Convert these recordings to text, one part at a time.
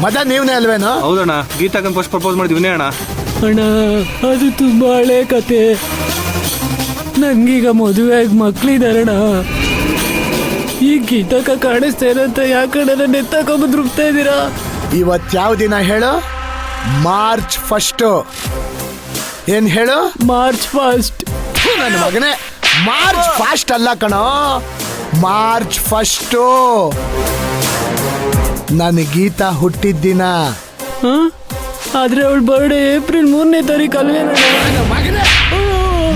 ಮದನ್ ನೀವ್ನೇ ಅಲ್ವೇನೋ? ಹೌದಣ್ಣ, ಗೀತಾಕನ್ first propose ಮಾಡಿದ್ವಿ ಅಣ್ಣ. ಅಣ್ಣ ಅದು ತುಂಬಾ ಹಳೆ ಕತೆ. ನಂಗೀಗ ಮದುವೆ ಆಗಿ ಮಕ್ಳಿದಾರಣ. ಈ ಗೀತಕ್ಕ ಕಾಣಿಸ್ತಾ ಇರಂತ ಯಾಕಣ್ಣ ನನ್ನ ಎತ್ತಕೊಂಬಂದು ರುಬ್ತಾ ಇದ್ದೀರಾ? ಇವತ್ ಯಾವ ದಿನ ಹೇಳು? ಮಾರ್ಚ್ 1. ಏನ್ ಹೇಳು? ಮಾರ್ಚ್ 1. ನನ್ನ ಮಗನೇ, ಮಾರ್ಚ್ 1 ಅಲ್ಲ ಕಣೋ, ಮಾರ್ಚ್ 1. ನನ್ನ ಗೀತಾ ಹುಟ್ಟಿದ್ದಿನ. ಆದ್ರೆ ಅವಳ ಬರ್ಡೇ ಏಪ್ರಿಲ್ 3ನೇ ತಾರೀಕು ಅಲ್ವೇನ?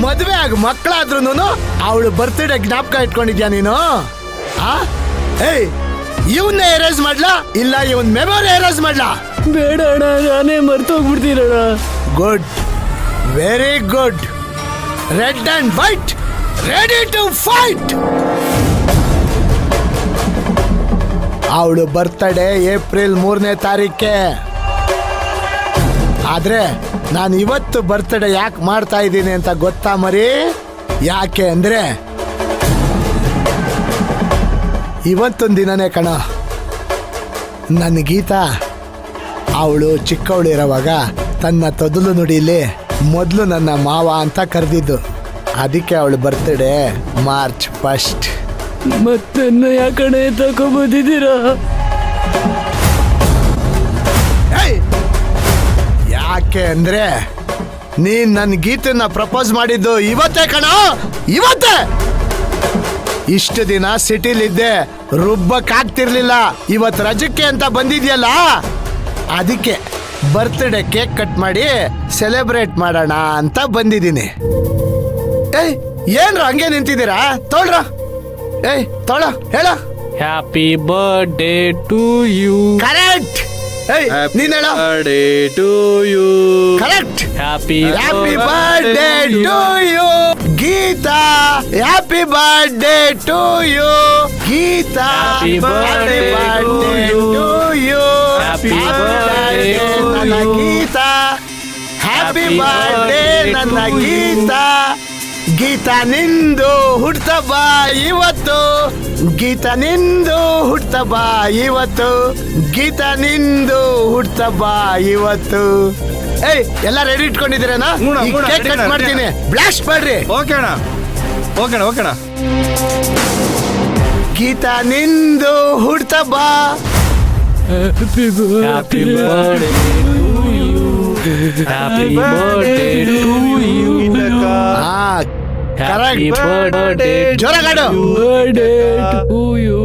ಮದ್ವೆ ಆಗ ಮಕ್ಕಳಾದ್ರೂ ಅವಳು ಬರ್ತ್ಡೇ ಜ್ಞಾಪಕ ಇಟ್ಕೊಂಡಿದ್ಯಾ ನೀನು? ಏಯ್, ಇವನ್ನೇ ಎರೇಸ್ ಮಾಡ್ಲಾ ಇಲ್ಲ ಇವನ್ ಮೆಮೊರಿ ಎರೇಸ್ ಮಾಡ್ಲಾ? ಬೇಡ ಅಣ್ಣ, ನಾನೇ ಮರ್ತೋಗ್ಬಿಡ್ತೀರಣ್ಣ. Good, very good. Red and white, ready to fight. ಅವಳು ಬರ್ತಡೇ ಏಪ್ರಿಲ್ 3ನೇ ತಾರೀಕೆ. ಆದ್ರೆ ನಾನು ಇವತ್ತು ಬರ್ತಡೇ ಯಾಕೆ ಮಾಡ್ತಾ ಇದ್ದೀನಿ ಅಂತ ಗೊತ್ತಾ ಮರಿ? ಯಾಕೆ ಅಂದ್ರೆ ಇವತ್ತೊಂದು ದಿನನೇ ಕಣ. ನನ್ನ ಗೀತಾ ಅವಳು ಚಿಕ್ಕವಳಿರೋವಾಗ ತನ್ನ ತೊದಲು ನುಡಿಲಿ ಮೊದಲು ನನ್ನ ಮಾವ ಅಂತ ಕರೆದಿದ್ದು. ಅದಕ್ಕೆ ಅವಳು ಬರ್ತಡೇ ಮಾರ್ಚ್ 1. ಮತ್ತನ್ನ ಯಾಕಡೆ ತಗೊಂಡ್ಬಂದಿದ್ದೀರಾ? ಯಾಕೆ ಅಂದ್ರೆ ನೀನ್ ನನ್ನ ಗೀತನ್ನ ಪ್ರಪೋಸ್ ಮಾಡಿದ್ದು ಇವತ್ತೇ ಕಣ, ಇವತ್ತೇ. ಇಷ್ಟು ದಿನ ಸಿಟಿಲಿದ್ದೆ, ರುಬ್ಬಕ್ಕಾಗ್ತಿರ್ಲಿಲ್ಲ. ಇವತ್ತು ರಜಕ್ಕೆ ಅಂತ ಬಂದಿದ್ಯಲ್ಲ, ಅದಕ್ಕೆ ಬರ್ತ್ಡೇ ಕೇಕ್ ಕಟ್ ಮಾಡಿ ಸೆಲೆಬ್ರೇಟ್ ಮಾಡೋಣ ಅಂತ ಬಂದಿದ್ದೀನಿ. ಏಯ್, ಏನ್ರ ಹಂಗೆ ನಿಂತಿದ್ದೀರಾ? ತೊಳ್ರ. ಏಯ್ ತೊಳ, ಹೇಳ. Happy birthday to you. Correct. ಏಯ್ ನೀನ್ ಹೇಳ. Birthday to you. Correct. Happy birthday to you Geeta. Happy birthday to you Geeta. Happy birthday to you. Happy birthday ನನ್ನ ಗೀತಾ. ಹ್ಯಾಪಿ ಬರ್ಡೇ ನನ್ನ ಗೀತಾ. ಗೀತಾ ನಿಂದು ಹುಟ್ಟುಹಬ್ಬ ಇವತ್ತು. ಗೀತಾ ನಿಂದು ಹುಟ್ಟುಹಬ್ಬ ಇವತ್ತು. ಗೀತಾ ನಿಂದು ಹುಟ್ಟುಹಬ್ಬ ಇವತ್ತು. ಏಯ್, ಎಲ್ಲ ರೆಡಿ ಇಟ್ಕೊಂಡಿದ್ದೀರೇನಾ? ಕೇಕ್ ಕಟ್ ಮಾಡ್ತೀನಿ, ಬ್ಲಾಸ್ಟ್ ಮಾಡ್ರಿ. ಓಕೆ ಅಣ್ಣ, ಓಕೆ ಅಣ್ಣ, ಓಕೆ ಅಣ್ಣ. ಗೀತಾ ನಿಂದು ಹುಟ್ಟುಹಬ್ಬ. Happy birthday to you. Happy birthday to you. Correct. Birthday ಜೋರಾಗಾಡು. Birthday to you.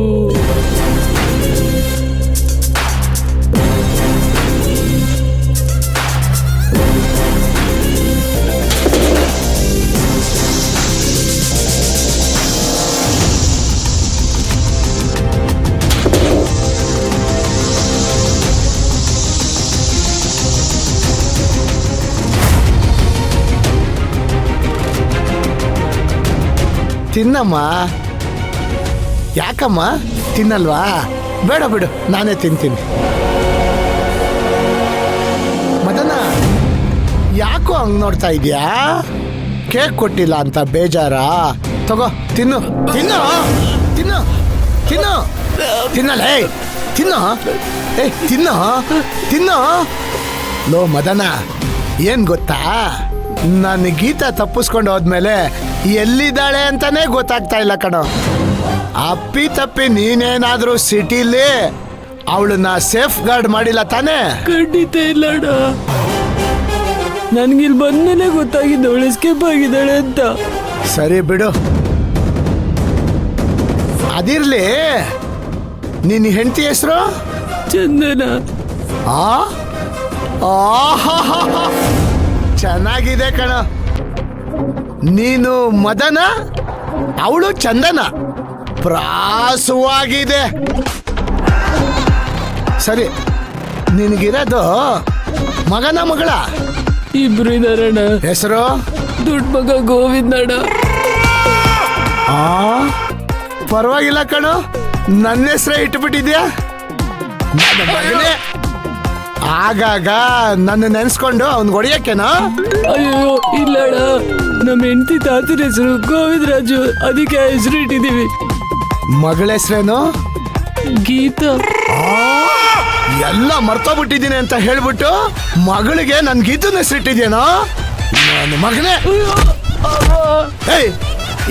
ತಿನ್ನಮ್ಮ. ಯಾಕಮ್ಮ ತಿನ್ನಲ್ವಾ? ಬೇಡ ಬಿಡು, ನಾನೇ ತಿಂತೀನಿ. ಮದನ, ಯಾಕೋ ಹಂಗ್ ನೋಡ್ತಾ ಇದೀಯಾ? ಕೇಕ್ ಕೊಟ್ಟಿಲ್ಲ ಅಂತ ಬೇಜಾರಾ? ತಗೋ, ತಿನ್ನು ತಿನ್ನು ತಿನ್ನು ತಿನ್ನು. ತಿನ್ನಲ್ಲ? ತಿನ್ನು. ತಿನ್ನು ತಿನ್ನು. ಲೋ ಮದನ, ಏನ್ ಗೊತ್ತಾ, ನನ್ನ ಗೀತಾ ತಪ್ಪಿಸ್ಕೊಂಡು ಹೋದ್ಮೇಲೆ ಎಲ್ಲಿದ್ದಾಳೆ ಅಂತಾನೆ ಗೊತ್ತಾಗ್ತಾ ಇಲ್ಲ ಕಣೋ. ಅಪ್ಪಿ ತಪ್ಪಿ ನೀನೇನಾದ್ರೂ ಸಿಟಿಲಿ ಅವಳನ್ನ ಸೇಫ್ ಗಾರ್ಡ್ ಮಾಡಿಲ್ಲ ತಾನೇ? ಖಂಡಿತ ಇಲ್ಲ ಅಣ್ಣ. ನನ್ಗಿಲ್ ಬಂದ್ಮೇಲೆ ಗೊತ್ತಾಗಿದ್ದು ಅವಳು ಎಸ್ಕೇಪ್ ಆಗಿದ್ದಾಳೆ ಅಂತ. ಸರಿ ಬಿಡು, ಅದಿರ್ಲಿ. ನಿನ್ನ ಹೆಂಡತಿ ಹೆಸರು? ಚಂದನ. ಚೆನ್ನಾಗಿದೆ ಕಣ. ನೀನು ಮದನ, ಅವಳು ಚಂದನ. ಪ್ರಾಸವಾಗಿದೆ. ಸರಿ, ನಿನಗಿರೋದು ಮಗನ ಮಗಳ? ಇಬ್ರು ಇದಾರಣ್ಣ. ಹೆಸರು? ದೊಡ್ಡ ಮಗ ಗೋವಿಂದಣ್ಣ. ಪರವಾಗಿಲ್ಲ ಕಣೋ, ನನ್ನ ಹೆಸರೇ ಇಟ್ಬಿಟ್ಟಿದ್ಯಾ. ನನ್ನ ಮಗನೇ ಆಗಾಗ ನನ್ನ ನೆನ್ಸ್ಕೊಂಡು ಅವ್ನ್ ಹೊಡಿಯಕ್ಕೇನೋ? ಅಯ್ಯೋ ಇಲ್ಲಣ್ಣ, ನಮ್ಮ ಹೆಂಡತಿ ತಾತನ ಹೆಸರು ಗೋವಿಂದರಾಜು, ಅದಕ್ಕೆ ಹೆಸರು ಇಟ್ಟಿದೀವಿ. ಮಗಳ ಹೆಸರೇನು? ಗೀತಾ. ಎಲ್ಲ ಮರ್ತೋಗ್ಬಿಟ್ಟಿದ್ದೀನಿ ಅಂತ ಹೇಳ್ಬಿಟ್ಟು ಮಗಳಿಗೆ ನನ್ ಗೀತನ ಹೆಸರಿಟ್ಟಿದ್ಯೇನೋ ನನ್ನ ಮಗನೇ. ಏಯ್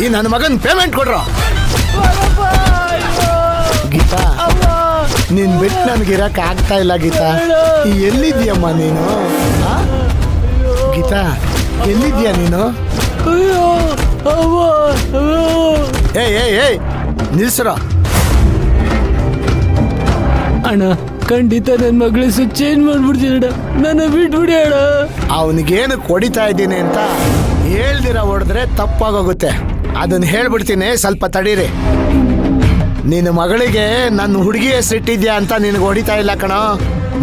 ಈ ನನ್ನ ಮಗನ್ ಪೇಮೆಂಟ್ ಕೊಡ್ರ. ಗೀತಾ ನೀನ್ ಬಿಟ್ಟು ನನ್ಗಿರಕ್ ಆಗ್ತಾ ಇಲ್ಲ ಗೀತಾ. ಎಲ್ಲಿದ್ಯಮ್ಮ ನೀನು? ಆ? ಗೀತಾ ಎಲ್ಲಿದ್ಯಾ ನೀನು? ಏಯ್ ಏಯ್ ಏಯ್ ನಿಲ್ಸರ. ಅಣ್ಣ ಖಂಡಿತ ನನ್ನ ಮಗಳ ಹೆಸರು ಚೇಂಜ್ ಮಾಡ್ಬಿಡ್ತೀನಿ ಅಣ್ಣ, ನನ್ನ ಬಿಟ್ಬಿಡಿ ಅಣ್ಣ. ಅವನಿಗೇನು ಹೊಡಿತಾ ಇದ್ದೀನಿ ಅಂತ ಹೇಳ್ದಿರ ಹೊಡೆದ್ರೆ ತಪ್ಪಾಗೋಗುತ್ತೆ. ಅದನ್ನ ಹೇಳ್ಬಿಡ್ತೀನಿ, ಸ್ವಲ್ಪ ತಡೀರಿ. ನಿನ್ನ ಮಗಳಿಗೆ ನನ್ನ ಹುಡುಗಿ ಹೆಸರಿಟ್ಟಿದ್ಯಾ ಅಂತ ನಿನಗೆ ಹೊಡಿತಾ ಇಲ್ಲ ಕಣೋ.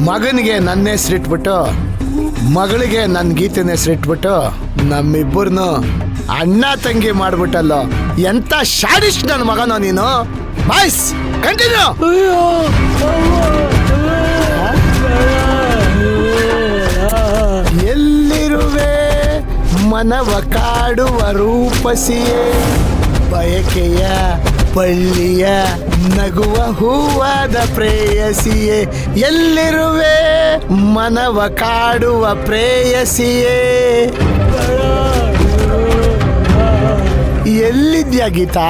ಮಗನಿಗೆ ನನ್ನ ಹೆಸರಿಟ್ಬಿಟ್ಟು ಮಗಳಿಗೆ ನನ್ನ ಗೀತನ ಹೆಸರಿಟ್ಬಿಟ್ಟು ನಮ್ಮಿಬ್ಬರನ್ನು ಅಣ್ಣ ತಂಗಿ ಮಾಡ್ಬಿಟ್ಟಲ್ಲೋ. ಎಂತ ಶಾಡಿಸ್ಟ್ ನನ್ನ ಮಗನೋ ನೀನು. Boys continue. ಎಲ್ಲಿರುವೆ ಮನವ ಕಾಡುವ ರೂಪಸಿಯೇ, ಬಯಕೆಯ ಬಳ್ಳಿಯ ನಗುವ ಹೂವಾದ ಪ್ರೇಯಸಿಯೇ. ಎಲ್ಲಿರುವೆ ಮನವ ಕಾಡುವ ಪ್ರೇಯಸಿಯೇ, ಎಲ್ಲಿದ್ಯಾ ಗೀತಾ?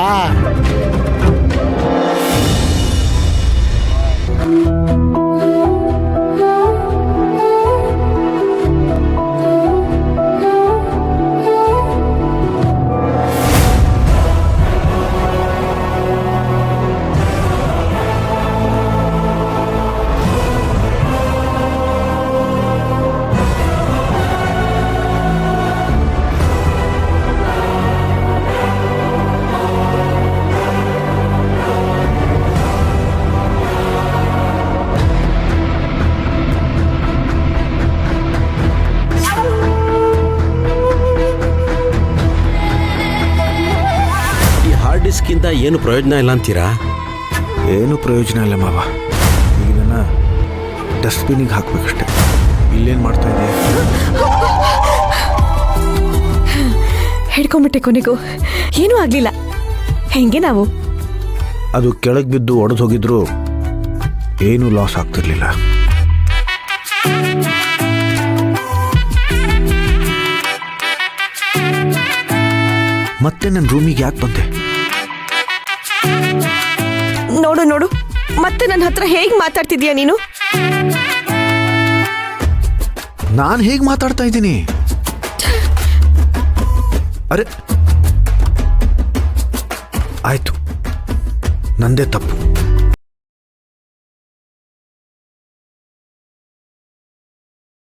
ಡಿಸ್ಕಿಂದ ಏನು ಪ್ರಯೋಜನ ಇಲ್ಲ ಅಂತೀರಾ? ಏನು ಪ್ರಯೋಜನ ಇಲ್ಲ ಮಾವ. ಈಗ ಇದನ್ನು ಡಸ್ಟ್ಬಿನ್ನಿಗೆ ಹಾಕ್ಬೇಕಷ್ಟೆ. ಇಲ್ಲೇನು ಮಾಡ್ತಾ ಇದೆಯಾ? ಹಿಡ್ಕೊಂಬಿಟ್ಟೆ, ಕೊನೆಗೂ ಏನೂ ಆಗ್ಲಿಲ್ಲ. ಹೆಂಗೆ ನಾವು ಅದು ಕೆಳಗೆ ಬಿದ್ದು ಒಡೆದು ಹೋಗಿದ್ರು ಏನೂ ಲಾಸ್ ಆಗ್ತಿರ್ಲಿಲ್ಲ. ಮತ್ತೆ ನನ್ನ ರೂಮಿಗೆ ಯಾಕೆ ಬಂದೆ? ನೋಡು ನೋಡು, ಮತ್ತೆ ನನ್ನ ಹತ್ರ ಹೇಗ್ ಮಾತಾಡ್ತಿದ್ಯಾ ನೀನು? ನಾನು ಹೇಗೆ ಮಾತಾಡ್ತಾ ಇದ್ದೀನಿ? ಅರೆ ಆಯ್ತು, ನಂದೇ ತಪ್ಪು.